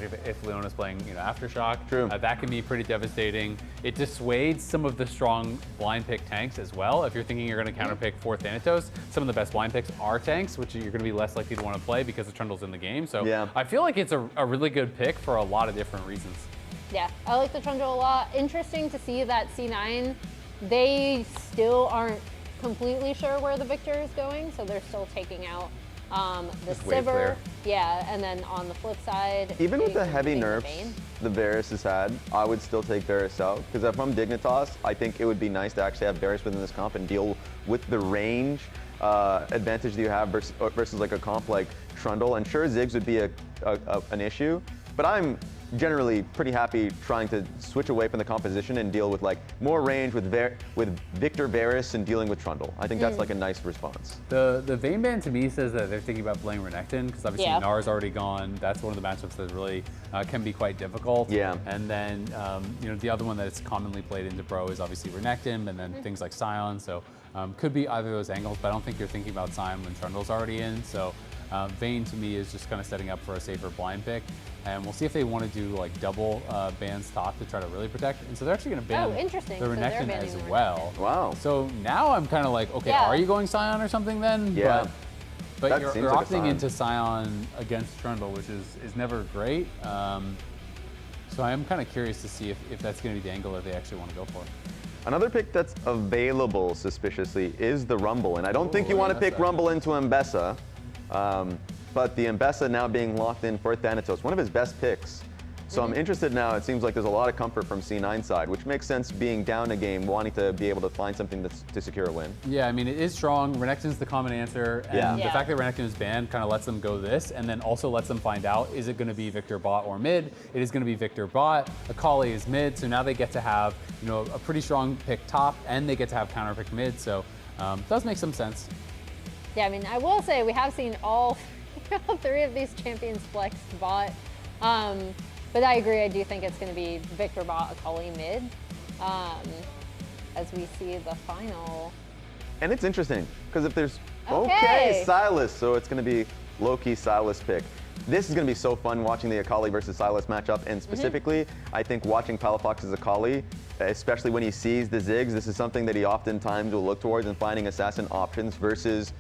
especially if Leona's playing, you know, Aftershock. True. That can be pretty devastating. It dissuades some of the strong blind pick tanks as well. If you're thinking you're going to counterpick for Thanatos, some of the best blind picks are tanks, which you're going to be less likely to want to play because the Trundle's in the game. So yeah. I feel like it's a really good pick for a lot of different reasons. Yeah, I like the Trundle a lot. Interesting to see that C9, they still aren't completely sure where the Viktor is going, so they're still taking out the Sivir. Yeah, and then on the flip side, even with the heavy nerfs the Varus has had, I would still take Varus out. Because if I'm Dignitas, I think it would be nice to actually have Varus within this comp and deal with the range advantage that you have versus like a comp like Trundle. And sure, Ziggs would be an issue, but I'm generally pretty happy trying to switch away from the composition and deal with like more range with Viktor Varus and dealing with Trundle. I think that's like a nice response. The Vayne ban to me says that they're thinking about playing Renekton because obviously Nar's already gone. That's one of the matchups that really can be quite difficult. Yeah. And then you know, the other one that's commonly played into Pro is obviously Renekton, and then things like Sion. So could be either of those angles, but I don't think you're thinking about Sion when Trundle's already in. So Vayne to me is just kind of setting up for a safer blind pick. And we'll see if they want to do like double bans top to try to really protect. And so they're actually going to ban the Renekton as well. Wow. So now I'm kind of like, okay, are you going Sion or something then? Yeah. But you're opting into Sion against Trundle, which is never great. So I am kind of curious to see if that's going to be the angle that they actually want to go for. Another pick that's available suspiciously is the Rumble. And I don't think you want to pick Rumble into Ambessa. But the Ambessa now being locked in for Thanatos, one of his best picks. So I'm interested now. It seems like there's a lot of comfort from C9 side, which makes sense being down a game, wanting to be able to find something to secure a win. Yeah, I mean, it is strong. Renekton's the common answer. And the fact that Renekton is banned kind of lets them go this, and then also lets them find out, is it going to be Viktor bot or mid? It is going to be Viktor bot. Akali is mid, so now they get to have, you know, a pretty strong pick top, and they get to have counter pick mid, so it does make some sense. Yeah, I mean, I will say we have seen all three of these champions flex bot. But I agree, I do think it's going to be Viktor bot, Akali mid, as we see the final. And it's interesting, because if there's, Sylas, so it's going to be low-key Sylas pick. This is going to be so fun watching the Akali versus Sylas matchup, and specifically, I think watching Palafox's Akali, especially when he sees the Ziggs, this is something that he oftentimes will look towards in finding assassin options versus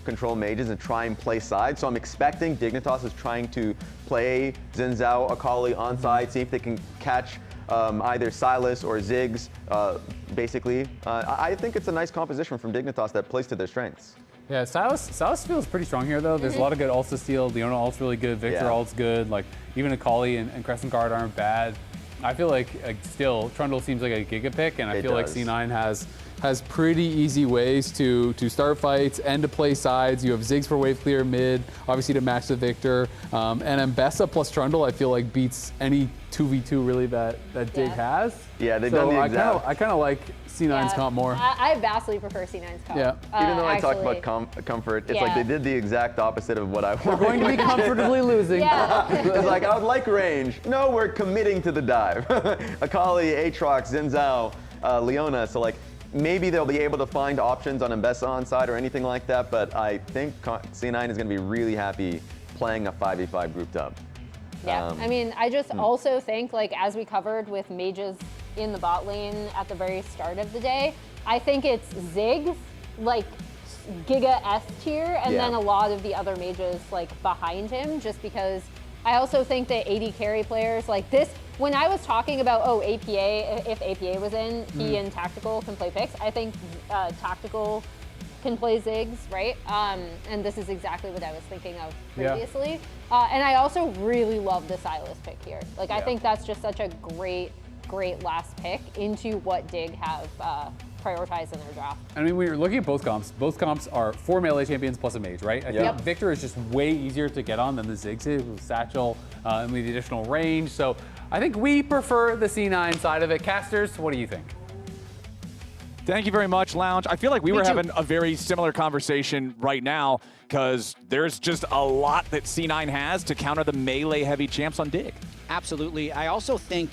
control mages and try and play sides. So I'm expecting Dignitas is trying to play Xin Zhao, Akali on side, see if they can catch either Sylas or Ziggs, basically. I think it's a nice composition from Dignitas that plays to their strengths. Yeah, Sylas feels pretty strong here though. There's a lot of good ults to steal. Leona ult's really good, Viktor ult's good. Like even Akali and Crescent Guard aren't bad. I feel like still Trundle seems like a giga pick, and I feel like C9 has pretty easy ways to start fights and to play sides. You have Ziggs for wave clear mid, obviously to match the Viktor, and Ambessa plus Trundle I feel like beats any 2v2 really that Dig has. Yeah, they've done the exact. I kind of like C9's comp more. I vastly prefer C9's comp. Yeah. Even though I talked about comfort, it's like they did the exact opposite of what I wanted. We're going to be comfortably losing. It's like, I would like range. No, we're committing to the dive. Akali, Aatrox, Xin Zhao, Leona, so like, maybe they'll be able to find options on Ambessa on side or anything like that, but I think C9 is going to be really happy playing a 5v5 grouped up. Yeah, I mean, I just also think, like, as we covered with mages in the bot lane at the very start of the day, I think it's Ziggs, like, Giga S tier, and then a lot of the other mages, like, behind him, just because I also think that AD carry players like this, when I was talking about, APA, if APA was in, he and Tactical can play picks, I think Tactical can play Ziggs, right? And this is exactly what I was thinking of previously. And I also really love the Sylas pick here. Like, I think that's just such a great last pick into what Dig have prioritized in their draft. I mean, when you're looking at both comps are 4 melee champions plus a mage, right? I think Viktor is just way easier to get on than the Ziggs is with Satchel and with the additional range. So I think we prefer the C9 side of it. Casters, what do you think? Thank you very much, Lounge. I feel like we were having a very similar conversation right now because there's just a lot that C9 has to counter the melee-heavy champs on Dig. Absolutely. I also think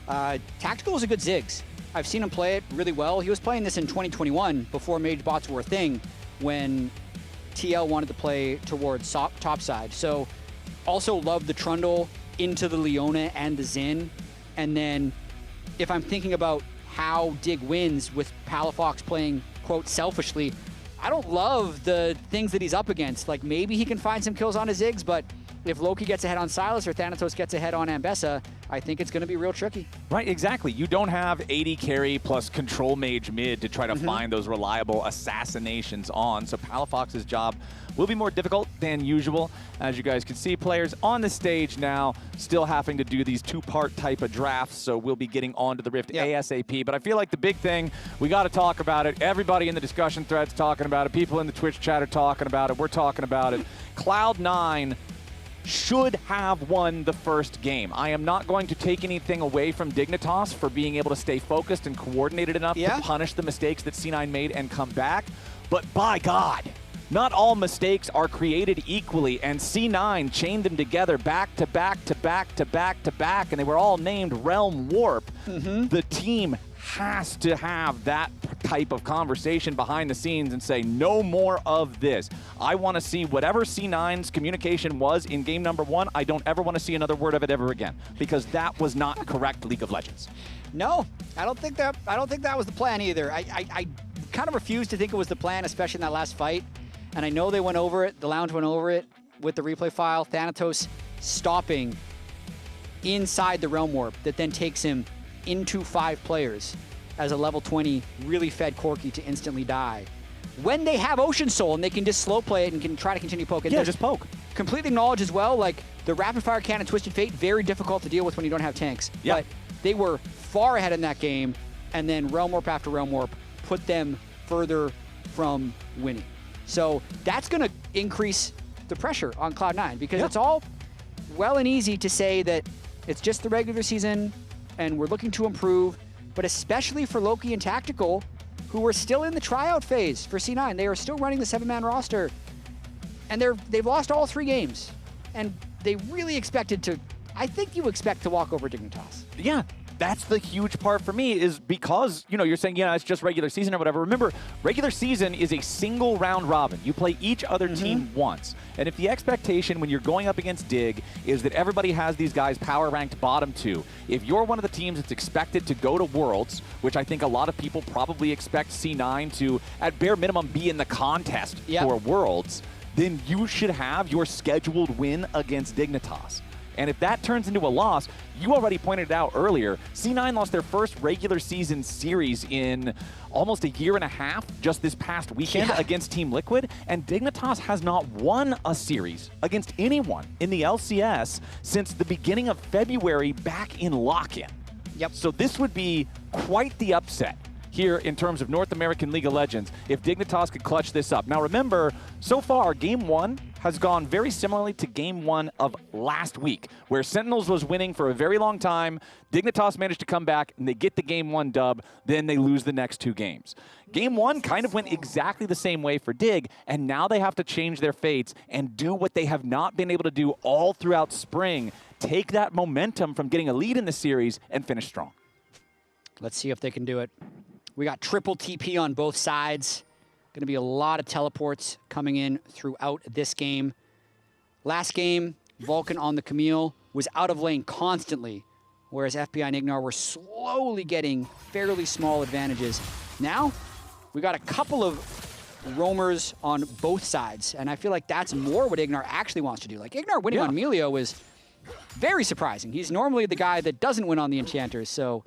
Tactical is a good Ziggs. I've seen him play it really well. He was playing this in 2021 before mage bots were a thing when TL wanted to play towards top side. So also love the Trundle into the Leona and the Xin. And then if I'm thinking about how DIG wins with Palafox playing, quote, selfishly, I don't love the things that he's up against. Like, maybe he can find some kills on his Ziggs, but if Loki gets ahead on Sylas or Thanatos gets ahead on Ambessa, I think it's going to be real tricky. Right, exactly. You don't have AD carry plus control mage mid to try to find those reliable assassinations on, so Palafox's job will be more difficult than usual. As you guys can see, players on the stage now still having to do these two-part type of drafts, so we'll be getting onto the Rift ASAP. But I feel like the big thing, we got to talk about it. Everybody in the discussion thread's talking about it. People in the Twitch chat are talking about it. We're talking about it. Cloud9 should have won the first game. I am not going to take anything away from Dignitas for being able to stay focused and coordinated enough to punish the mistakes that C9 made and come back. But by God, not all mistakes are created equally, and C9 chained them together back to back to back to back to back, and they were all named Realm Warp. The team has to have that type of conversation behind the scenes and say, no more of this. I want to see whatever C9's communication was in game number 1. I don't ever want to see another word of it ever again, because that was not correct League of Legends. No, I don't think that was the plan either. I kind of refuse to think it was the plan, especially in that last fight. And I know they went over it, the Lounge went over it with the replay file. Thanatos stopping inside the Realm Warp that then takes him into 5 players as a level 20 really fed Corki to instantly die. When they have Ocean Soul and they can just slow play it and can try to continue poking. Yeah, just poke. Completely acknowledge as well, like the rapid fire cannon Twisted Fate, very difficult to deal with when you don't have tanks. Yeah. But they were far ahead in that game, and then Realm Warp after Realm Warp put them further from winning. So that's going to increase the pressure on Cloud9, because it's all well and easy to say that it's just the regular season and we're looking to improve, but especially for Loki and Tactical, who are still in the tryout phase for C9. They are still running the 7-man roster, and they've lost all 3 games, and they really expected to, I think you expect to walk over Dignitas. Yeah. That's the huge part for me, is because, you know, you're saying, yeah, it's just regular season or whatever. Remember, regular season is a single round robin. You play each other team once. And if the expectation when you're going up against DIG is that everybody has these guys power ranked bottom 2, if you're one of the teams that's expected to go to Worlds, which I think a lot of people probably expect C9 to, at bare minimum, be in the contest for Worlds, then you should have your scheduled win against Dignitas. And if that turns into a loss, you already pointed it out earlier, C9 lost their first regular season series in almost a year and a half just this past weekend against Team Liquid, and Dignitas has not won a series against anyone in the LCS since the beginning of February back in lock-in. So this would be quite the upset here in terms of North American League of Legends if Dignitas could clutch this up. Now remember, so far, Game 1 has gone very similarly to Game 1 of last week, where Sentinels was winning for a very long time. Dignitas managed to come back, and they get the Game 1 dub, then they lose the next 2 games. Game 1 kind of went exactly the same way for DIG, and now they have to change their fates and do what they have not been able to do all throughout spring. Take that momentum from getting a lead in the series and finish strong. Let's see if they can do it. We got triple TP on both sides. Going to be a lot of teleports coming in throughout this game. Last game, Vulcan on the Camille was out of lane constantly, whereas FBI and IgNar were slowly getting fairly small advantages. Now, we got a couple of roamers on both sides, and I feel like that's more what IgNar actually wants to do. Like, IgNar winning on Melio was very surprising. He's normally the guy that doesn't win on the Enchanters, so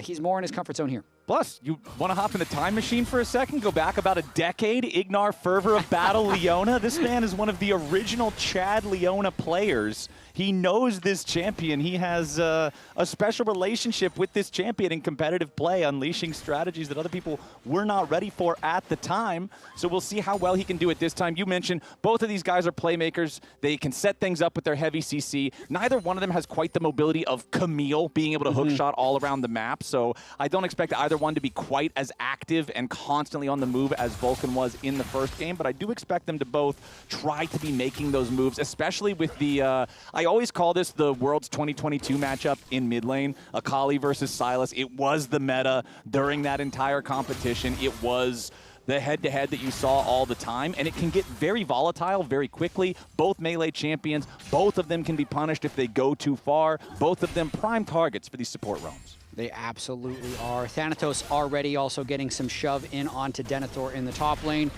he's more in his comfort zone here. Plus, you want to hop in the time machine for a second? Go back about a decade. IgNar Fervor of Battle Leona. This man is one of the original Chad Leona players. He knows this champion. He has a special relationship with this champion in competitive play, unleashing strategies that other people were not ready for at the time. So we'll see how well he can do it this time. You mentioned both of these guys are playmakers. They can set things up with their heavy CC. Neither one of them has quite the mobility of Camille, being able to hook shot all around the map. So I don't expect either one to be quite as active and constantly on the move as Vulcan was in the first game, but I do expect them to both try to be making those moves, especially with the, I always call this the Worlds 2022 matchup in mid lane, Akali versus Sylas. It was the meta during that entire competition. It was the head-to-head that you saw all the time, and it can get very volatile very quickly. Both melee champions, both of them can be punished if they go too far. Both of them prime targets for these support roams. They absolutely are. Thanatos already also getting some shove in onto Denathor in the top lane.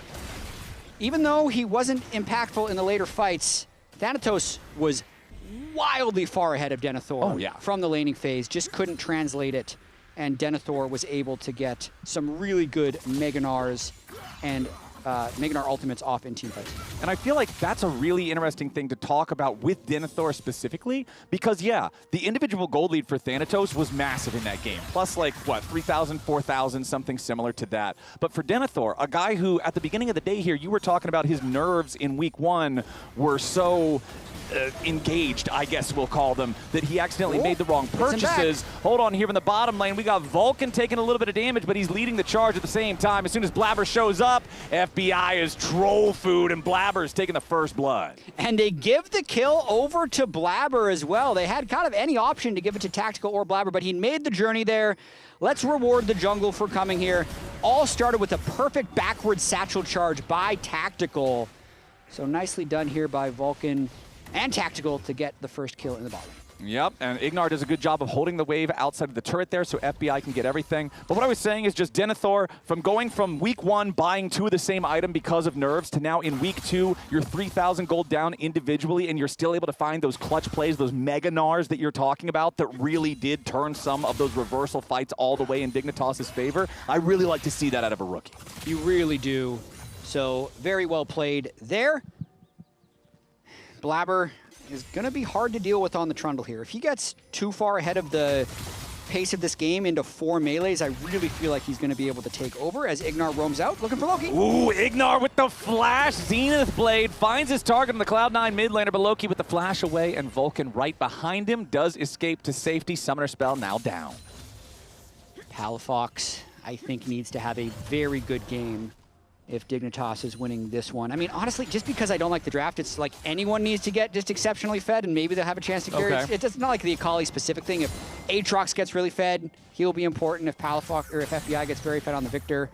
Even though he wasn't impactful in the later fights, Thanatos was wildly far ahead of Denathor from the laning phase, just couldn't translate it. And Denathor was able to get some really good Meganars and Meganar ultimates off in team fights. And I feel like that's a really interesting thing to talk about with Denathor specifically, because yeah, the individual gold lead for Thanatos was massive in that game. Plus like, what, 3,000, 4,000, something similar to that. But for Denathor, a guy who at the beginning of the day here, you were talking about his nerves in week 1 were so engaged, I guess we'll call them, that he accidentally made the wrong purchases. Hold on, here in the bottom lane, we got Vulcan taking a little bit of damage, but he's leading the charge at the same time. As soon as Blaber shows up, FBI is troll food, and Blaber's taking the first blood. And they give the kill over to Blaber as well. They had kind of any option to give it to Tactical or Blaber, but he made the journey there. Let's reward the jungle for coming here. All started with a perfect backward satchel charge by Tactical. So nicely done here by Vulcan and Tactical to get the first kill in the bot lane. Yep, and IgNar does a good job of holding the wave outside of the turret there so FBI can get everything. But what I was saying is just Denathor, from going from week 1 buying 2 of the same item because of nerves to now in week 2, you're 3,000 gold down individually and you're still able to find those clutch plays, those Meganars that you're talking about that really did turn some of those reversal fights all the way in Dignitas' favor. I really like to see that out of a rookie. You really do. So very well played there. Blaber is going to be hard to deal with on the Trundle here. If he gets too far ahead of the pace of this game into 4 melees, I really feel like he's going to be able to take over as IgNar roams out, looking for Loki. Ooh, IgNar with the flash. Zenith Blade finds his target on the Cloud9 mid laner, but Loki with the flash away, and Vulcan right behind him does escape to safety. Summoner spell now down. Palafox, I think, needs to have a very good game if Dignitas is winning this one. I mean, honestly, just because I don't like the draft, it's like anyone needs to get just exceptionally fed, and maybe they'll have a chance to carry. Okay. It's not like the Akali specific thing. If Aatrox gets really fed, he'll be important. If Palafox or if FBI gets very fed on the Viktor,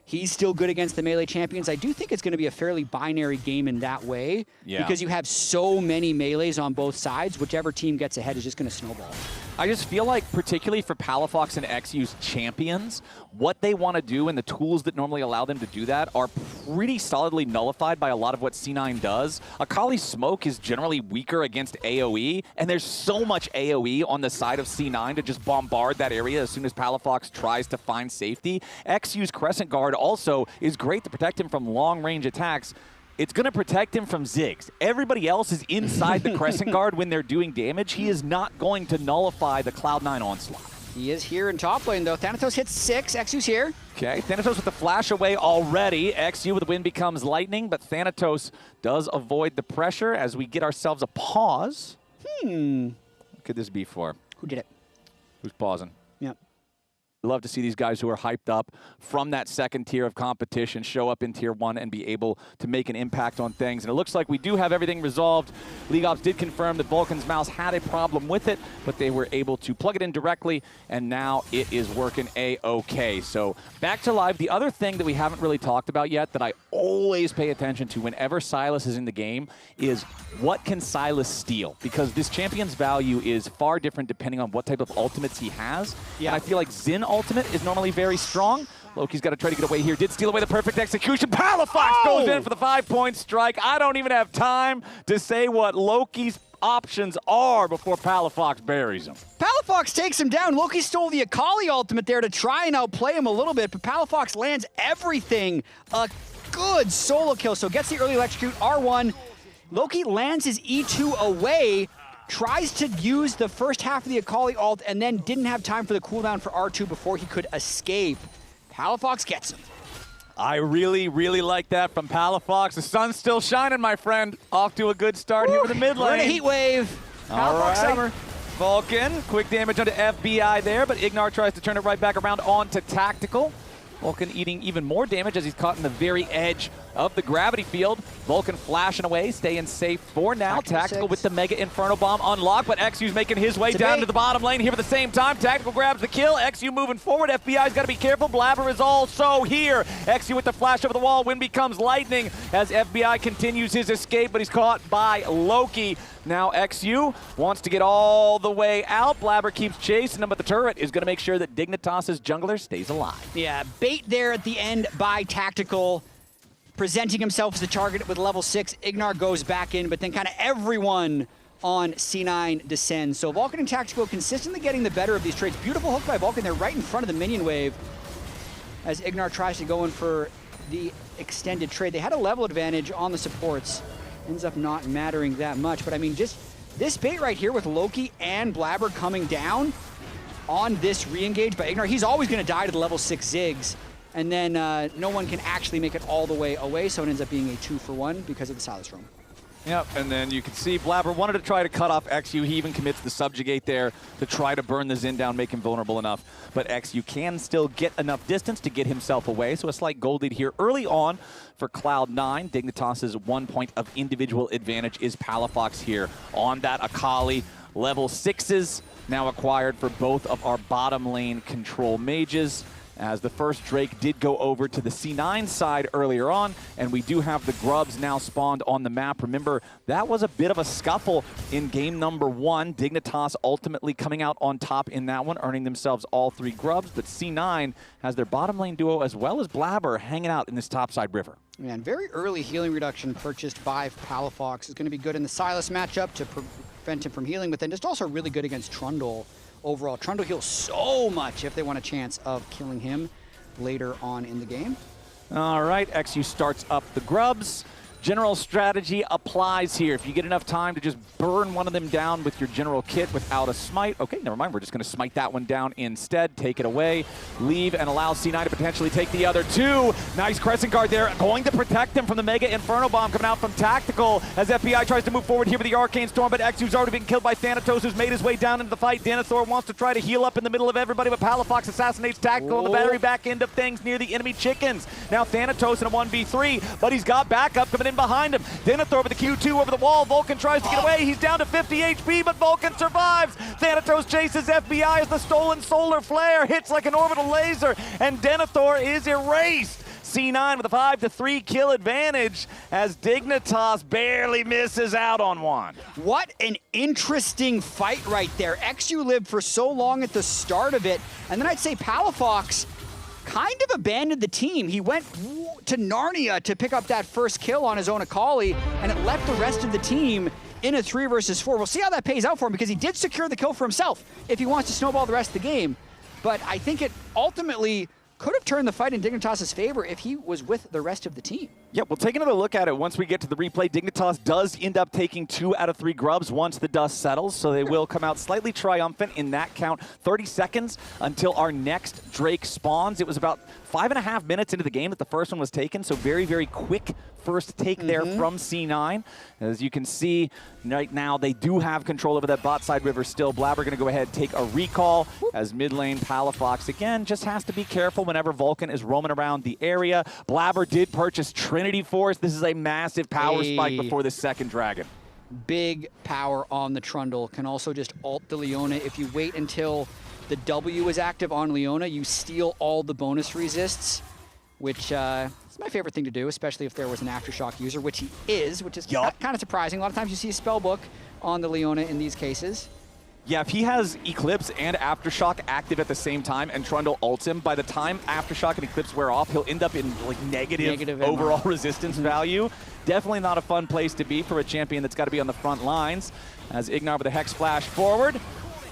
he's still good against the melee champions. I do think it's going to be a fairly binary game in that way, because you have so many melees on both sides. Whichever team gets ahead is just going to snowball. I just feel like, particularly for Palafox and eXyu's champions, what they want to do and the tools that normally allow them to do that are pretty solidly nullified by a lot of what C9 does. Akali's smoke is generally weaker against AoE, and there's so much AoE on the side of C9 to just bombard that area as soon as Palafox tries to find safety. eXyu's Crescent Guard also is great to protect him from long-range attacks. It's going to protect him from Ziggs. Everybody else is inside the Crescent Guard when they're doing damage. He is not going to nullify the Cloud9 onslaught. He is here in top lane, though. Thanatos hits 6. eXyu's here. Okay, Thanatos with the flash away already. eXyu with the win becomes lightning, but Thanatos does avoid the pressure as we get ourselves a pause. What could this be for? Who did it? Who's pausing? Yep. Love to see these guys who are hyped up from that second tier of competition show up in tier 1 and be able to make an impact on things. And it looks like we do have everything resolved. League Ops did confirm that Vulcan's mouse had a problem with it, but they were able to plug it in directly, and now it is working A-OK. So back to live. The other thing that we haven't really talked about yet that I always pay attention to whenever Sylas is in the game is what can Sylas steal? Because this champion's value is far different depending on what type of ultimates he has. Yeah. And I feel like Xin ultimate is normally very strong. Loki's got to try to get away here. Did steal away the perfect execution. Palafox goes in for the 5-point strike. I don't even have time to say what Loki's options are before Palafox buries him. Palafox takes him down. Loki stole the Akali ultimate there to try and outplay him a little bit, but Palafox lands everything. A good solo kill, so gets the early electrocute. R1. Loki lands his E2 away, tries to use the first half of the Akali ult, and then didn't have time for the cooldown for R2 before he could escape. Palafox gets him. I really, really like that from Palafox. The sun's still shining, my friend. Off to a good start here in the mid lane. We're in a heat wave. Palafox summer. Vulcan, quick damage onto FBI there, but IgNar tries to turn it right back around onto Tactical. Vulcan eating even more damage as he's caught in the very edge of the gravity field. Vulcan flashing away, staying safe for now. Tactical with the Mega Inferno Bomb unlocked, but eXyu's making his way down to the bottom lane here at the same time. Tactical grabs the kill. eXyu moving forward. FBI's got to be careful. Blaber is also here. eXyu with the flash over the wall. Wind becomes lightning as FBI continues his escape, but he's caught by Loki. Now eXyu wants to get all the way out. Blaber keeps chasing him, but the turret is going to make sure that Dignitas' jungler stays alive. Yeah, bait there at the end by Tactical, presenting himself as the target with level 6. IgNar goes back in, but then kind of everyone on C9 descends. So Vulcan and Tactical consistently getting the better of these trades. Beautiful hook by Vulcan. They're right in front of the minion wave as IgNar tries to go in for the extended trade. They had a level advantage on the supports. Ends up not mattering that much. But I mean, just this bait right here with Loki and Blaber coming down on this re-engage by IgNar. He's always going to die to the level 6 Ziggs. And then no one can actually make it all the way away, so it ends up being a 2-for-1 because of the Sylas roam. Yep, and then you can see Blaber wanted to try to cut off eXyu. He even commits the subjugate there to try to burn the Xin down, make him vulnerable enough. But eXyu can still get enough distance to get himself away, so a slight gold lead here early on for Cloud9. Dignitas' 1 point of individual advantage is Palafox here on that Akali. Level 6s now acquired for both of our bottom lane control mages, as the first Drake did go over to the C9 side earlier on, and we do have the grubs now spawned on the map. Remember, that was a bit of a scuffle in game number 1. Dignitas ultimately coming out on top in that one, earning themselves all 3 grubs, but C9 has their bottom lane duo as well as Blaber hanging out in this topside river. Man, very early healing reduction purchased by Palafox is going to be good in the Sylas matchup to prevent him from healing, but then just also really good against Trundle. Overall, Trundle heals so much if they want a chance of killing him later on in the game. All right, eXyu starts up the grubs. General strategy applies here. If you get enough time to just burn one of them down with your general kit without a smite, okay, never mind, we're just going to smite that one down instead, take it away, leave, and allow C9 to potentially take the other 2. Nice Crescent Guard there, going to protect them from the Mega Inferno Bomb coming out from Tactical as FBI tries to move forward here with the Arcane Storm, but eXyu's already been killed by Thanatos, who's made his way down into the fight. Denathor wants to try to heal up in the middle of everybody, but Palafox assassinates Tactical on the very back end of things near the enemy chickens. Now Thanatos in a 1v3, but he's got backup coming in behind him. Denathor with the Q2 over the wall. Vulcan tries to get away. He's down to 50 HP, but Vulcan survives. Thanatos chases FBI as the stolen solar flare hits like an orbital laser, and Denathor is erased. C9 with a 5-3 kill advantage as Dignitas barely misses out on one. What an interesting fight right there. eXyu lived for so long at the start of it, and then I'd say Palafox kind of abandoned the team. He went to Narnia to pick up that first kill on his own Akali, and it left the rest of the team in a 3 versus 4. We'll see how that pays out for him, because he did secure the kill for himself if he wants to snowball the rest of the game. But I think it ultimately could have turned the fight in Dignitas' favor if he was with the rest of the team. Yep, we'll take another look at it once we get to the replay. Dignitas does end up taking 2 out of 3 grubs once the dust settles, so they will come out slightly triumphant in that count. 30 seconds until our next Drake spawns. It was about 5.5 minutes into the game that the first one was taken, so very, very quick first take there from C9. As you can see, right now they do have control over that bot side river still. Blaber going to go ahead and take a recall as mid lane Palafox, again, just has to be careful whenever Vulcan is roaming around the area. Blaber did purchase Trinity Force. This is a massive power spike before the second dragon. Big power on the Trundle. Can also just ult the Leona. If you wait until the W is active on Leona, you steal all the bonus resists, which is my favorite thing to do, especially if there was an Aftershock user, which he is, which is kind of surprising. A lot of times you see a spellbook on the Leona in these cases. Yeah, if he has Eclipse and Aftershock active at the same time and Trundle ults him, by the time Aftershock and Eclipse wear off, he'll end up in like negative overall resistance value. Definitely not a fun place to be for a champion that's got to be on the front lines. As IgNar with a Hex Flash forward.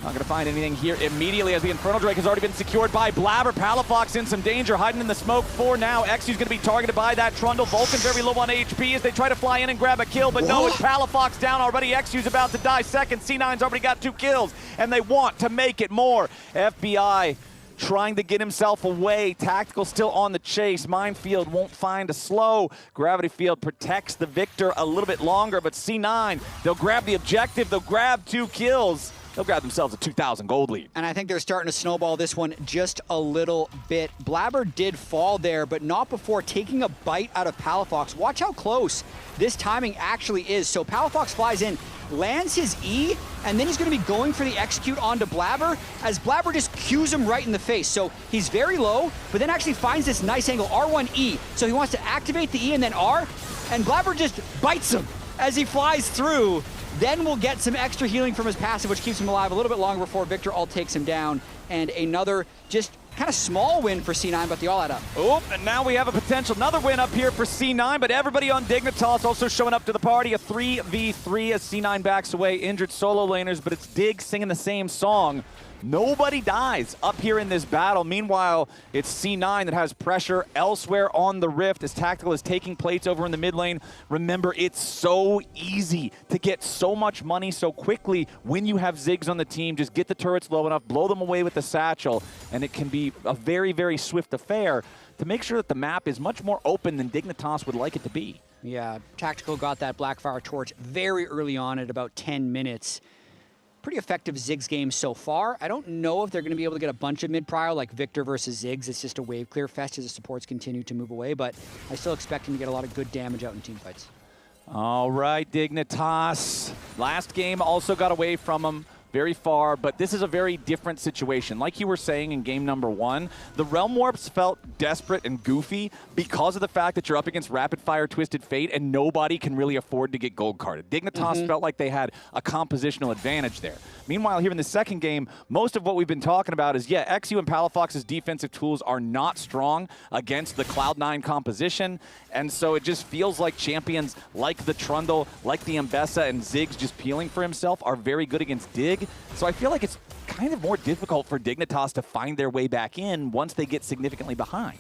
Not going to find anything here immediately as the Infernal Drake has already been secured by Blaber. Palafox in some danger, hiding in the smoke for now. eXyu's going to be targeted by that Trundle. Vulcan very low on HP as they try to fly in and grab a kill, but no, it's Palafox down already. eXyu's about to die second. C9's already got 2 kills, and they want to make it more. FBI trying to get himself away. Tactical still on the chase. Minefield won't find a slow. Gravity Field protects the Viktor a little bit longer, but C9, they'll grab the objective. They'll grab 2 kills. they'll grab themselves a 2,000 gold lead. And I think they're starting to snowball this one just a little bit. Blaber did fall there, but not before taking a bite out of Palafox. Watch how close this timing actually is. So Palafox flies in, lands his E, and then he's going to be going for the execute onto Blaber as Blaber just cues him right in the face. So he's very low, but then actually finds this nice angle, R1E. So he wants to activate the E and then R, and Blaber just bites him as he flies through. Then we'll get some extra healing from his passive, which keeps him alive a little bit longer before Viktior ult takes him down. And another just kind of small win for C9, but the all add up. Oh, and now we have a potential another win up here for C9, but everybody on Dignitas also showing up to the party. A 3v3 as C9 backs away, injured solo laners, but it's Dig singing the same song. Nobody dies up here in this battle. Meanwhile, it's C9 that has pressure elsewhere on the Rift as Tactical is taking plates over in the mid lane. Remember, it's so easy to get so much money so quickly when you have Ziggs on the team. Just get the turrets low enough, blow them away with the satchel, and it can be a very, very swift affair to make sure that the map is much more open than Dignitas would like it to be. Yeah, Tactical got that Blackfire Torch very early on at about 10 minutes. Pretty effective Ziggs game so far. I don't know if they're going to be able to get a bunch of mid-prio like Viktior versus Ziggs. It's just a wave clear fest as the supports continue to move away, but I still expect him to get a lot of good damage out in team fights. All right, Dignitas. Last game also got away from him very far, but this is a very different situation. Like you were saying in game number 1, the Realm Warps felt desperate and goofy because of the fact that you're up against Rapid Fire Twisted Fate and nobody can really afford to get gold carded. Dignitas felt like they had a compositional advantage there. Meanwhile, here in the second game, most of what we've been talking about is, yeah, eXyu and Palafox's defensive tools are not strong against the Cloud9 composition, and so it just feels like champions like the Trundle, like the Ambessa and Ziggs just peeling for himself are very good against Dig. So I feel like it's kind of more difficult for Dignitas to find their way back in once they get significantly behind.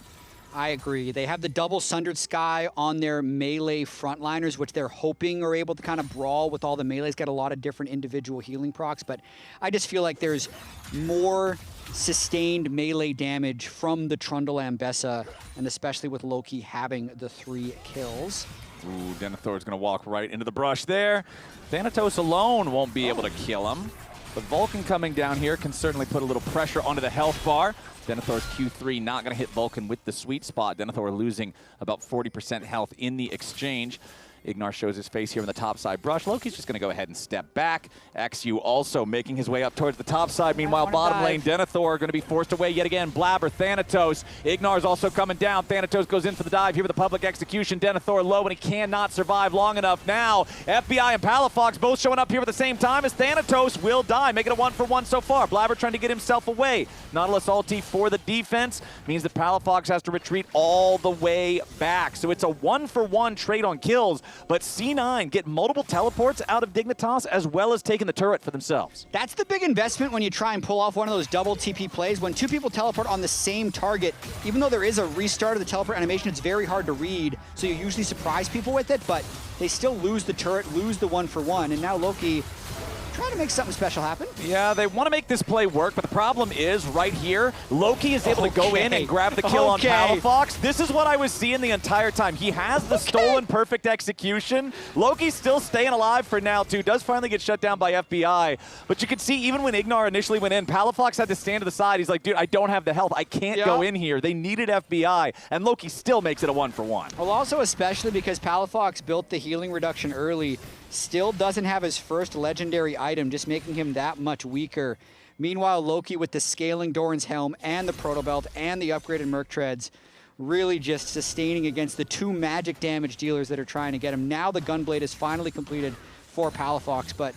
I agree. They have the double Sundered Sky on their melee frontliners, which they're hoping are able to kind of brawl with all the melees, get a lot of different individual healing procs, but I just feel like there's more sustained melee damage from the Trundle Ambessa, and especially with Loki having the 3 kills. Ooh, Denathor is going to walk right into the brush there. Thanatos alone won't be able to kill him. But Vulcan coming down here can certainly put a little pressure onto the health bar. Denathor's Q3 not going to hit Vulcan with the sweet spot. Denathor losing about 40% health in the exchange. IgNar shows his face here on the top side brush. Loki's just going to go ahead and step back. eXyu also making his way up towards the top side. Meanwhile, bottom lane, Denathor going to be forced away yet again. Blaber, Thanatos. IgNar's also coming down. Thanatos goes in for the dive here with the public execution. Denathor low, and he cannot survive long enough. Now, FBI and Palafox both showing up here at the same time as Thanatos will die. Making it a 1-for-1 so far. Blaber trying to get himself away. Nautilus ulti for the defense means that Palafox has to retreat all the way back. So it's a 1-for-1 trade on kills. But C9 get multiple teleports out of Dignitas as well as taking the turret for themselves. That's the big investment when you try and pull off one of those double TP plays. When 2 people teleport on the same target, even though there is a restart of the teleport animation, it's very hard to read, so you usually surprise people with it, but they still lose the turret, lose the 1-for-1, and now Loki trying to make something special happen. Yeah, they want to make this play work, but the problem is right here, Loki is able to go in and grab the kill on Palafox. This is what I was seeing the entire time. He has the stolen perfect execution. Loki's still staying alive for now, too. Does finally get shut down by FBI. But you can see, even when IgNar initially went in, Palafox had to stand to the side. He's like, dude, I don't have the health. I can't go in here. They needed FBI, and Loki still makes it a 1-for-1. Well, also especially because Palafox built the healing reduction early, still doesn't have his first legendary item, just making him that much weaker. Meanwhile, Loki with the scaling Doran's Helm and the Proto Belt and the upgraded Merc Treads really just sustaining against the 2 magic damage dealers that are trying to get him. Now the Gunblade is finally completed for Palafox, but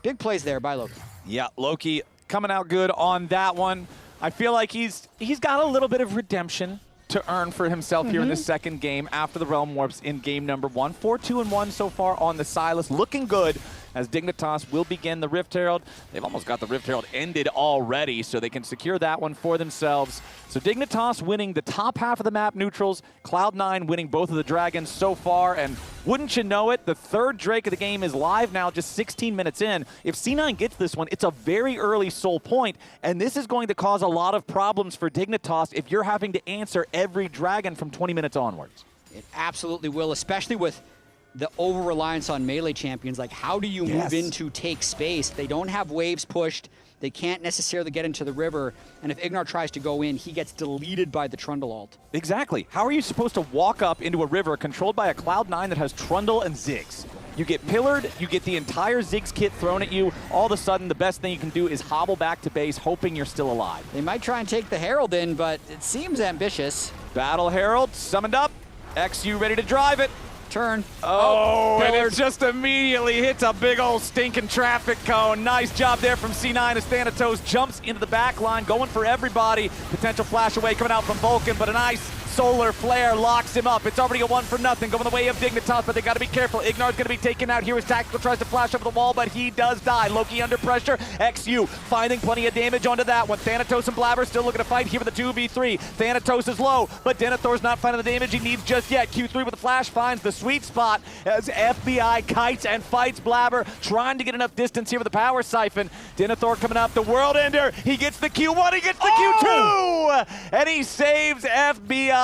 big plays there by Loki. Yeah, Loki coming out good on that one. I feel like he's got a little bit of redemption to earn for himself here in the second game after the Realm Warps in game number 1. 4-2-1 so far on the Sylas. Looking good as Dignitas will begin the Rift Herald. They've almost got the Rift Herald ended already, so they can secure that one for themselves. So Dignitas winning the top half of the map neutrals, Cloud9 winning both of the dragons so far, and wouldn't you know it, the 3rd Drake of the game is live now, just 16 minutes in. If C9 gets this one, it's a very early soul point, and this is going to cause a lot of problems for Dignitas if you're having to answer every dragon from 20 minutes onwards. It absolutely will, especially with the over-reliance on melee champions. Like, how do you move in to take space? They don't have waves pushed. They can't necessarily get into the river. And if IgNar tries to go in, he gets deleted by the Trundle ult. Exactly. How are you supposed to walk up into a river controlled by a Cloud9 that has Trundle and Ziggs? You get pillared, you get the entire Ziggs kit thrown at you. All of a sudden, the best thing you can do is hobble back to base, hoping you're still alive. They might try and take the Herald in, but it seems ambitious. Battle Herald summoned up. eXyu ready to drive it. Turn. Oh, and it just immediately hits a big old stinking traffic cone. Nice job there from C9 as Thanatos jumps into the back line, going for everybody. Potential flash away coming out from Vulcan, but a nice solar flare locks him up. It's already a 1-0, going the way of Dignitas, but they got to be careful. ignar's going to be taken out here as Tactical tries to flash over the wall, but he does die. Loki under pressure. eXyu finding plenty of damage onto that one. Thanatos and Blaber still looking to fight here with the 2v3. Thanatos is low, but Denathor's not finding the damage he needs just yet. Q3 with the flash finds the sweet spot as FBI kites and fights Blaber, trying to get enough distance here with the power siphon. Denathor coming up, the world ender. He gets the Q1, he gets the Q2, and he saves FBI.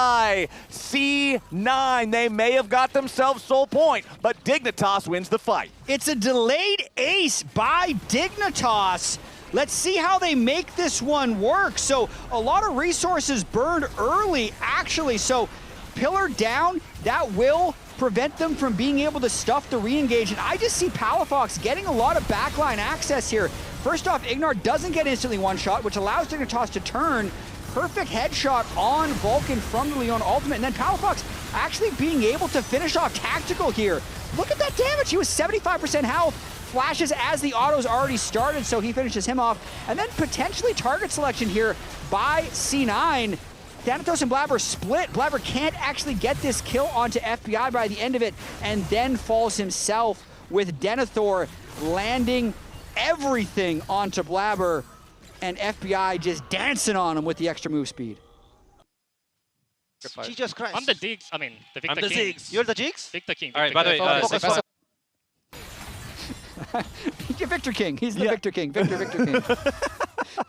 C9, they may have got themselves soul point, but Dignitas wins the fight. It's a delayed ace by Dignitas. Let's see how they make this one work. So a lot of resources burned early, actually. So pillar down, that will prevent them from being able to stuff the re-engage. And I just see Palafox getting a lot of backline access here. First off, IgNar doesn't get instantly one-shot, which allows Dignitas to turn. Perfect headshot on Vulcan from the Leona ultimate, and then Palafox actually being able to finish off Tactical here. Look at that damage. He was 75% health. Flashes as the auto's already started, so he finishes him off. And then potentially target selection here by C9. Thanatos and Blaber split. Blaber can't actually get this kill onto FBI by the end of it, and then falls himself with Denathor landing everything onto Blaber, and FBI just dancing on him with the extra move speed. Jesus Christ. I'm the Diggs, I mean, the Viktor I'm the King. Ziggs. You're the Ziggs? Viktor King. Alright, by the way, focus. Victor King. He's the Victor King. Victor King.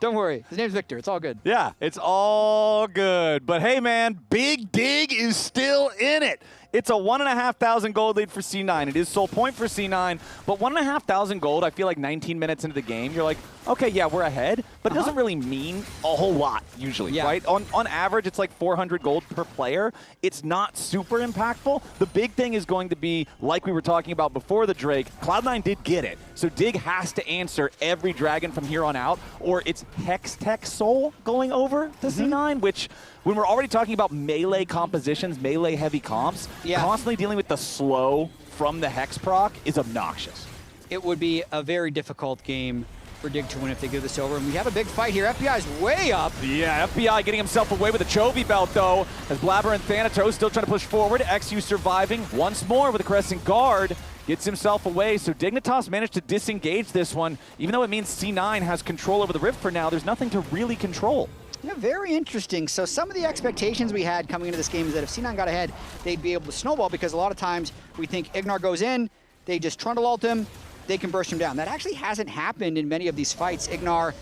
Don't worry. His name's Victor. It's all good. Yeah, it's all good. But hey, man, Big Dig is still in it. It's a 1,500 gold lead for C9. It is soul point for C9, but 1,500 gold, I feel like 19 minutes into the game, you're like, okay, yeah, we're ahead, but it doesn't really mean a whole lot usually, right? On average, it's like 400 gold per player. It's not super impactful. The big thing is going to be, like we were talking about before the Drake, Cloud9 did get it. So Dig has to answer every dragon from here on out, or it's Hextech soul going over to C9, which, when we're already talking about melee compositions, melee heavy comps, constantly dealing with the slow from the Hex proc is obnoxious. It would be a very difficult game for Dig to win if they give this over. And we have a big fight here. FBI's way up. Yeah, FBI getting himself away with a Chovy belt, though, as Blaber and Thanatos still trying to push forward. eXyu surviving once more with a Crescent Guard. Gets himself away, so Dignitas managed to disengage this one. Even though it means C9 has control over the Rift for now, there's nothing to really control. Yeah, very interesting. So some of the expectations we had coming into this game is that if C9 got ahead, they'd be able to snowball, because a lot of times we think IgNar goes in, they just Trundle ult him, they can burst him down. That actually hasn't happened in many of these fights. IgNar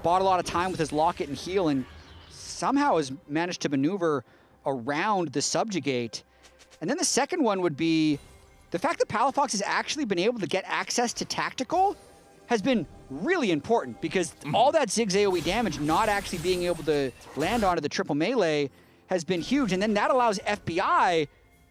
bought a lot of time with his locket and heal, and somehow has managed to maneuver around the subjugate. And then the second one would be the fact that Palafox has actually been able to get access to Tactical has been really important, because all that Ziggs AoE damage not actually being able to land onto the triple melee has been huge. And then that allows FBI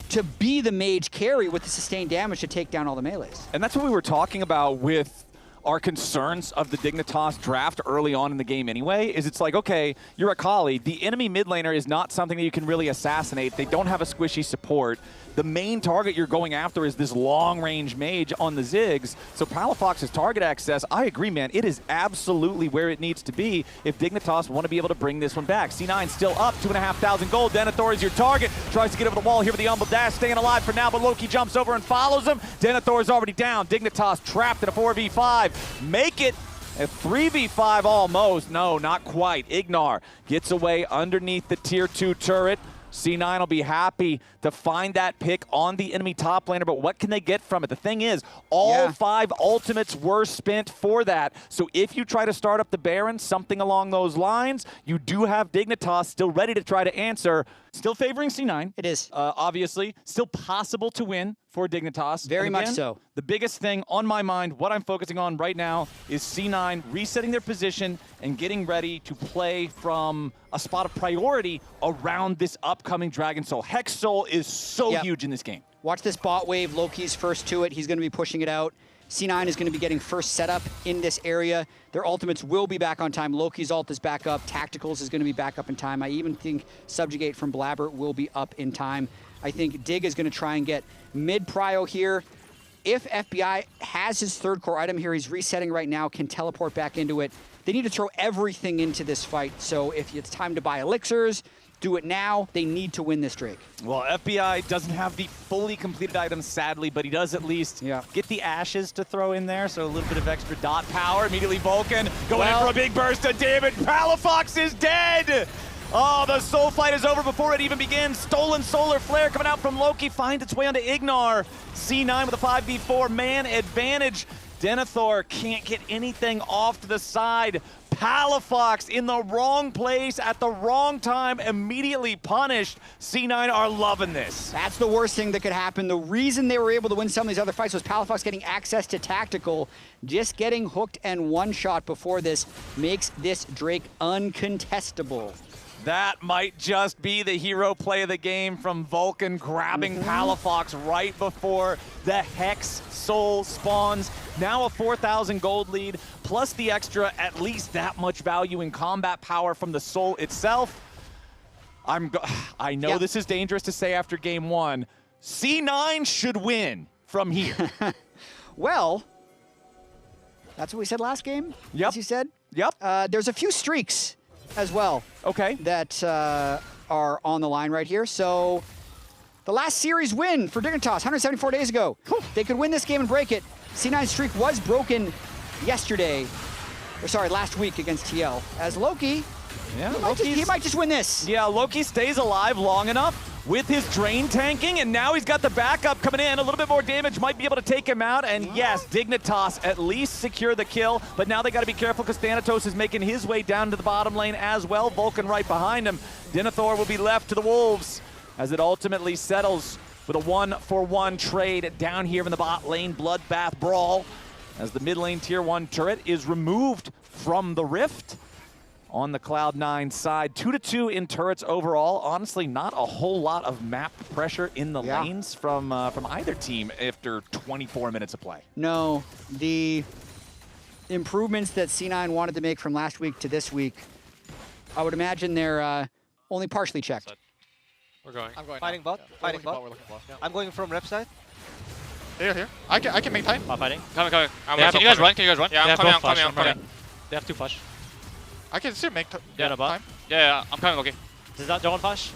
to be the mage carry with the sustained damage to take down all the melees. And that's what we were talking about with our concerns of the Dignitas draft early on in the game anyway, is it's like, okay, you're Akali. The enemy mid laner is not something that you can really assassinate. They don't have a squishy support. The main target you're going after is this long-range mage on the Ziggs. So Palafox's target access, I agree, man, it is absolutely where it needs to be if Dignitas want to be able to bring this one back. C9 still up, 2,500 gold. Denathor is your target. Tries to get over the wall here with the humble dash, staying alive for now, but Loki jumps over and follows him. Denathor is already down. Dignitas trapped in a 4v5. Make it a 3v5 almost. No, not quite. ignarr gets away underneath the tier 2 turret. C9 will be happy to find that pick on the enemy top laner, but what can they get from it? The thing is, all 5 ultimates were spent for that. So if you try to start up the Baron, something along those lines, you do have Dignitas still ready to try to answer. Still favoring C9. It is. Obviously. Still possible to win for Dignitas. Very much so. The biggest thing on my mind, what I'm focusing on right now, is C9 resetting their position and getting ready to play from a spot of priority around this upcoming Dragon Soul. Hex Soul is so huge in this game. Watch this bot wave. Loki's first to it. He's going to be pushing it out. C9 is going to be getting first setup in this area. Their ultimates will be back on time. Loki's ult is back up. Tacticals is going to be back up in time. I even think Subjugate from Blaber will be up in time. I think Dig is going to try and get mid-prio here. If FBI has his third core item here, he's resetting right now, can teleport back into it. They need to throw everything into this fight. So if it's time to buy elixirs, do it now. They need to win this Drake. Well, FBI doesn't have the fully completed items, sadly, but he does at least get the ashes to throw in there, so a little bit of extra dot power. Immediately Vulcan going in for a big burst of damage. Palafox is dead! Oh, the soul fight is over before it even begins. Stolen solar flare coming out from Loki finds its way onto IgNar. C9 with a 5v4 man advantage. Denathor can't get anything off to the side. Palafox in the wrong place at the wrong time, immediately punished. C9 are loving this. That's the worst thing that could happen. The reason they were able to win some of these other fights was Palafox getting access to tactical. Just getting hooked and one-shot before this makes this Drake uncontestable. That might just be the hero play of the game from Vulcan, grabbing Palafox right before the Hex Soul spawns. Now a 4,000 gold lead, plus the extra, at least that much value in combat power from the Soul itself. I know this is dangerous to say after game one. C9 should win from here. Well, that's what we said last game, as you said. There's a few streaks as well that are on the line right here. So the last series win for Dignitas 174 days ago. They could win this game and break it. C9's streak was broken yesterday, or sorry, last week against TL. As Loki, he might just win this. Yeah, Loki stays alive long enough with his drain tanking, and now he's got the backup coming in. A little bit more damage might be able to take him out, and yes, Dignitas at least secure the kill, but now they got to be careful because Thanatos is making his way down to the bottom lane as well. Vulcan right behind him. Denathor will be left to the Wolves as it ultimately settles with a 1-for-1 trade down here in the bot lane. Bloodbath brawl as the mid lane tier 1 turret is removed from the rift. On the Cloud9 side, 2-2 in turrets overall. Honestly, not a whole lot of map pressure in the lanes from either team after 24 minutes of play. No, the improvements that C9 wanted to make from last week to this week, I would imagine they're only partially checked. We're going. I'm going. Fighting bot. Fighting bot. I'm going from rep side. Here. I can make time. Fighting. Coming. Can you guys run? Yeah, I'm coming. They have 2 flash. I can still make time. Yeah, I'm coming, okay. Is that don't flash?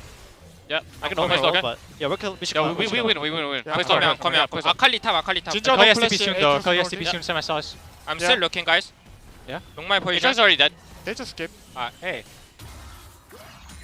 Yeah, I can hold my ult, but yeah, we win. Please come here. Akali top. I'm still looking, guys. Yeah. Long my position. It's already dead. They just skip. Hey.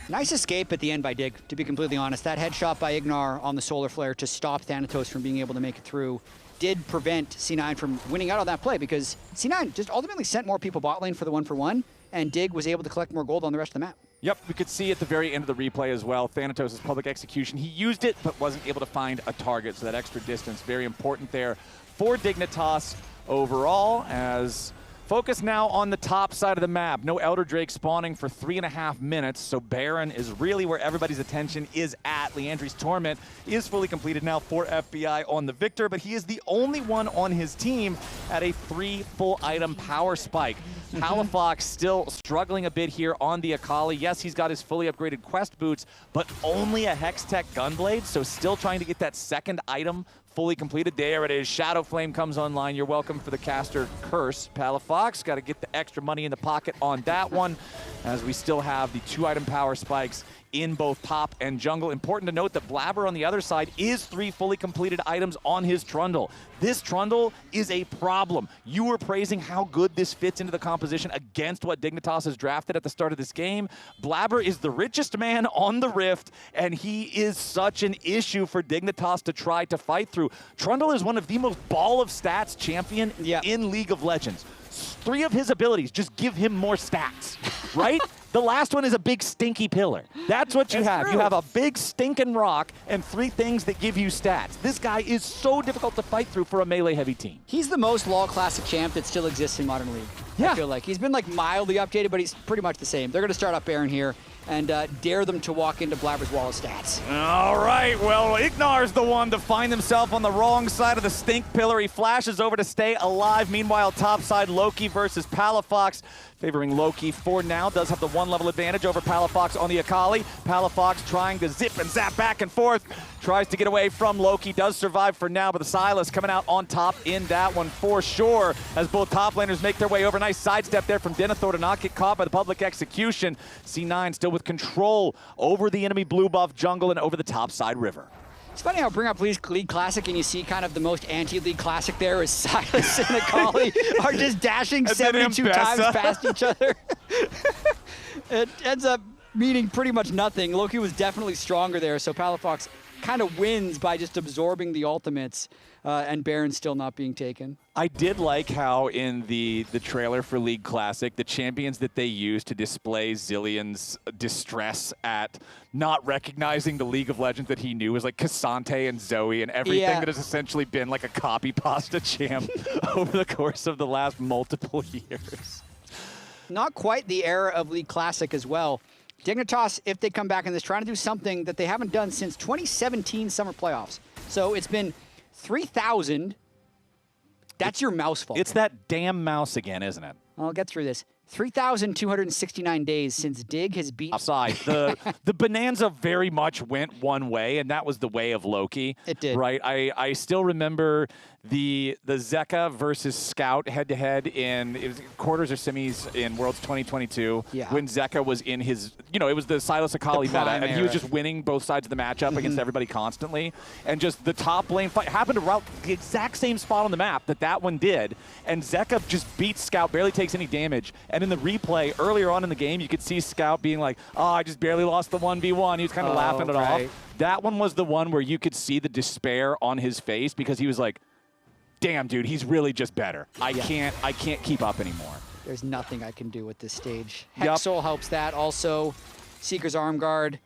Nice escape at the end by Dig, to be completely honest. That headshot by IgNar on the solar flare to stop Thanatos from being able to make it through did prevent C9 from winning out on that play, because C9 just ultimately sent more people bot lane for the 1-for-1, and Dig was able to collect more gold on the rest of the map. Yep, we could see at the very end of the replay as well, Thanatos' public execution. He used it, but wasn't able to find a target, so that extra distance, very important there for Dignitas overall, as focus now on the top side of the map. No Elder Drake spawning for 3.5 minutes, so Baron is really where everybody's attention is at. Leandri's Torment is fully completed now for FBI on the Viktor, but he is the only one on his team at a 3 full item power spike. Palafox still struggling a bit here on the Akali. Yes, he's got his fully upgraded quest boots, but only a Hextech Gunblade, so still trying to get that second item fully completed. There it is. Shadow Flame comes online. You're welcome for the caster curse. Palafox got to get the extra money in the pocket on that one, as we still have the 2 item power spikes in both top and jungle. Important to note that Blaber on the other side is 3 fully completed items on his Trundle. This Trundle is a problem. You were praising how good this fits into the composition against what Dignitas has drafted at the start of this game. Blaber is the richest man on the Rift, and he is such an issue for Dignitas to try to fight through. Trundle is one of the most ball of stats champion in League of Legends. 3 of his abilities just give him more stats, right? The last one is a big stinky pillar. That's what you have. True. You have a big stinking rock and 3 things that give you stats. This guy is so difficult to fight through for a melee-heavy team. He's the most LoL Classic champ that still exists in Modern League. Yeah. I feel like. He's been like mildly updated, but he's pretty much the same. They're going to start up Baron here and dare them to walk into Blaber's wall of stats. All right, well, IgNar's the one to find himself on the wrong side of the stink pillar. He flashes over to stay alive. Meanwhile, topside, Loki versus Palafox. Favoring Loki for now, does have the 1 level advantage over Palafox on the Akali. Palafox trying to zip and zap back and forth. Tries to get away from Loki, does survive for now, but the Sylas coming out on top in that one for sure, as both top laners make their way over. Nice sidestep there from Denathor to not get caught by the public execution. C9 still with control over the enemy blue buff jungle and over the topside river. It's funny how I bring up League Classic and you see kind of the most anti-League Classic there is Sylas and Akali are just dashing 72 times past each other. It ends up meaning pretty much nothing. Loki was definitely stronger there, so Palafox kind of wins by just absorbing the ultimates and Baron still not being taken. I did like how in the trailer for League Classic, the champions that they used to display Zillion's distress at not recognizing the League of Legends that he knew was like Cassante and Zoe and everything that has essentially been like a copy pasta champ over the course of the last multiple years. Not quite the era of League Classic as well. Dignitas, if they come back in this, trying to do something that they haven't done since 2017 Summer Playoffs. So it's been 3,000. That's your mouse fault. It's that damn mouse again, isn't it? I'll get through this. 3,269 days since Dig has beat... Offside. The Bonanza very much went one way, and that was the way of Loki. It did. Right? I still remember the Zeka versus Scout head-to-head in it was quarters or semis in Worlds 2022 when Zeka was in his, it was the Sylas Akali meta, and he was just winning both sides of the matchup against everybody constantly. And just the top lane fight happened to route the exact same spot on the map that one did, and Zeka just beats Scout, barely takes any damage. And in the replay earlier on in the game, you could see Scout being like, oh, I just barely lost the 1v1. He was kind of laughing it off. That one was the one where you could see the despair on his face because he was like, damn, dude, he's really just better. I can't keep up anymore. There's nothing I can do at this stage. Hexol helps that. Also, Seeker's Arm Guard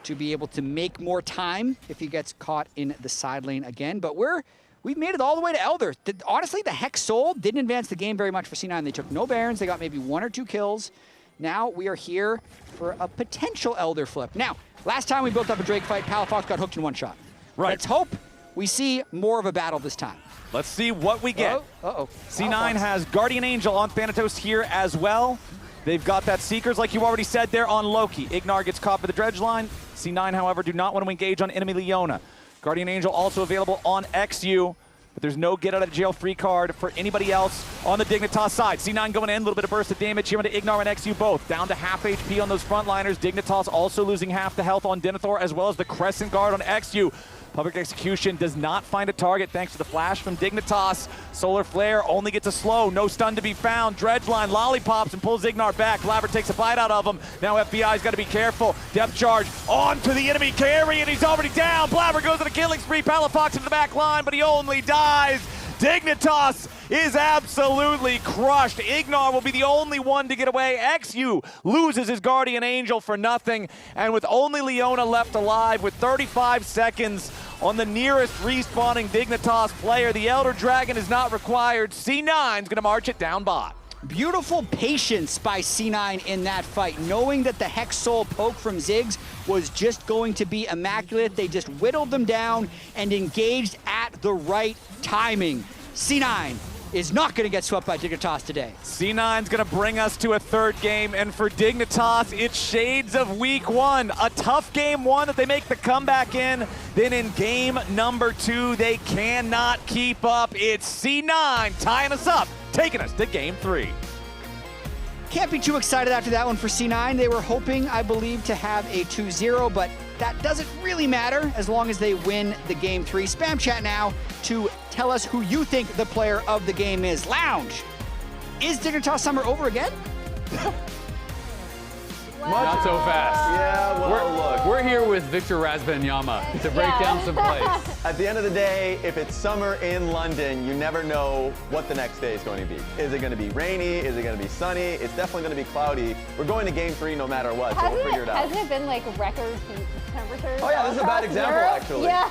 to be able to make more time if he gets caught in the side lane again. But we've made it all the way to Elder. Honestly, the Hexol didn't advance the game very much for C9. They took no Barons. They got maybe 1 or 2 kills. Now we are here for a potential Elder flip. Now, last time we built up a Drake fight, Palafox got hooked in 1 shot. Right. Let's hope we see more of a battle this time. Let's see what we get. Uh-oh. C9 has Guardian Angel on Thanatos here as well. They've got that Seekers, like you already said, there on Loki. IgNar gets caught by the Dredge line. C9, however, do not want to engage on enemy Leona. Guardian Angel also available on eXyu, but there's no get-out-of-jail-free card for anybody else on the Dignitas side. C9 going in, a little bit of burst of damage here into IgNar and eXyu both. Down to half HP on those frontliners. Dignitas also losing half the health on Denathor, as well as the Crescent Guard on eXyu. Public execution does not find a target thanks to the flash from Dignitas. Solar Flare only gets a slow, no stun to be found. Dredge line lollipops and pulls IgNar back. Blaber takes a bite out of him. Now FBI's got to be careful. Depth charge onto the enemy carry, and he's already down. Blaber goes on a killing spree. Palafox into the back line, but he only dies. Dignitas is absolutely crushed. IgNar will be the only one to get away. eXyu loses his Guardian Angel for nothing, and with only Leona left alive with 35 seconds on the nearest respawning Dignitas player, the Elder Dragon is not required. C9's gonna march it down bot. Beautiful patience by C9 in that fight, knowing that the Hexol poke from Ziggs was just going to be immaculate. They just whittled them down and engaged at the right timing. C9 is not going to get swept by Dignitas today. C9's going to bring us to a third game, and for Dignitas, it's shades of week 1. A tough game 1 that they make the comeback in. Then in game number 2, they cannot keep up. It's C9 tying us up, taking us to game 3. Can't be too excited after that one for C9. They were hoping, I believe, to have a 2-0, but that doesn't really matter as long as they win the game 3. Spam chat now to tell us who you think the player of the game is. Lounge, is Dignitas Summer over again? Not so fast. Yeah, well, look. We're here with Victor Razbanyama to break down some plays. At the end of the day, if it's summer in London, you never know what the next day is going to be. Is it going to be rainy? Is it going to be sunny? It's definitely going to be cloudy. We're going to game 3 no matter what, so we'll figure it out. Hasn't it been like record heat temperatures? Oh yeah, this is a bad example, actually. Yeah.